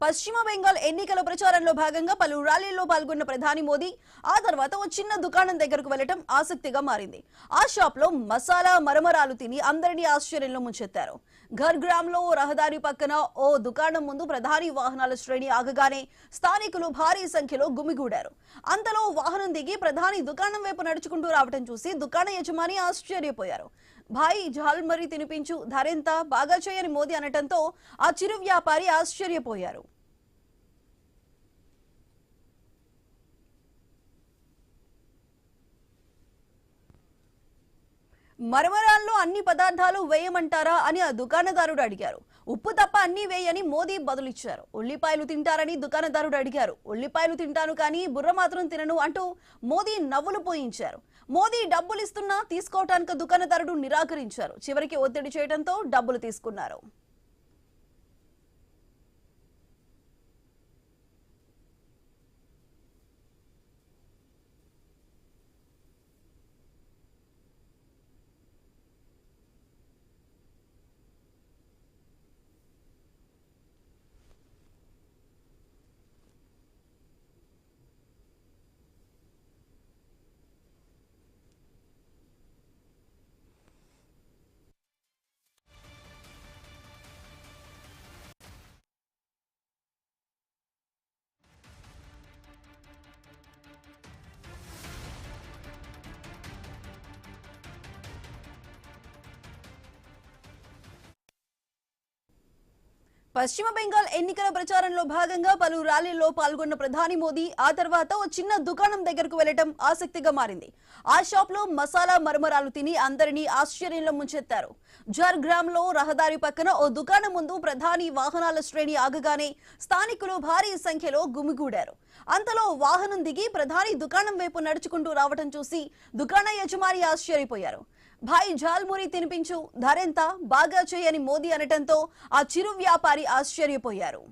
పశ్చిమ బెంగాల్ ఎన్నికల ప్రచారంలో భాగంగా పలు ర్యాలీల్లో పాల్గొన్న ప్రధాని మోదీ ఆ తర్వాత ఓ చిన్న దుకాణం దగ్గరకు వెళ్లడం ఆసక్తిగా మారింది. ఆ షాప్ లో మసాలా మరమరాలు తిని అందరినీ ఆశ్చర్యంలో ముంచెత్తారు. ఘర్గ్రామ్ లో రహదారి పక్కన ఓ దుకాణం ముందు ప్రధాని వాహనాల శ్రేణి ఆగగానే స్థానికులు భారీ సంఖ్యలో గుమిగూడారు. అంతలో వాహనం దిగి ప్రధాని దుకాణం వైపు నడుచుకుంటూ రావడం చూసి దుకాణ యజమాని ఆశ్చర్యపోయారు. భాయ్ ఝాల్మరీ తినిపించు, ధరెంత, బాగా చేయని మోదీ అనటంతో ఆ చిరు వ్యాపారి ఆశ్చర్యపోయారు. మరమరాల్లో అన్ని పదార్థాలు వేయమంటారా అని ఆ దుకాణదారుడు అడిగారు. ఉప్పు తప్ప అన్ని వేయని మోదీ బదులిచ్చారు. ఉల్లిపాయలు తింటారని దుకాణదారుడు అడిగారు. ఉల్లిపాయలు తింటాను కానీ బుర్ర మాత్రం తినను అంటూ మోదీ నవ్వులు పోయించారు. మోదీ డబ్బులు ఇస్తున్నా తీసుకోవటానికి దుకాణదారుడు నిరాకరించారు. చివరికి ఒత్తిడి చేయడంతో డబ్బులు తీసుకున్నారు. పశ్చిమ బెంగాల్ ఎన్నికల ప్రచారంలో భాగంగా పలు ర్యాలీల్లో పాల్గొన్న ప్రధాని మోదీ ఆ తర్వాత ఓ చిన్న దుకాణం దగ్గరకు వెళ్లడం ఆసక్తిగా మారింది. ఆ షాప్ లో మసాలా మరమరాలు తిని అందరినీ ఆశ్చర్యంలో ముంచెత్తారు. ఝార్గ్రామ్ లో రహదారి పక్కన ఓ దుకాణం ముందు ప్రధాని వాహనాల శ్రేణి ఆగగానే స్థానికులు భారీ సంఖ్యలో గుమిగూడారు. అంతలో వాహనం దిగి ప్రధాని దుకాణం వైపు నడుచుకుంటూ రావడం చూసి దుకాణ యజమాని ఆశ్చర్యపోయారు. భాయ్ ఝాల్మరీ తినిపించు, ధరెంత, బాగా చేయని మోదీ అనటంతో ఆ చిరు వ్యాపారి ఆశ్చర్యపోయారు.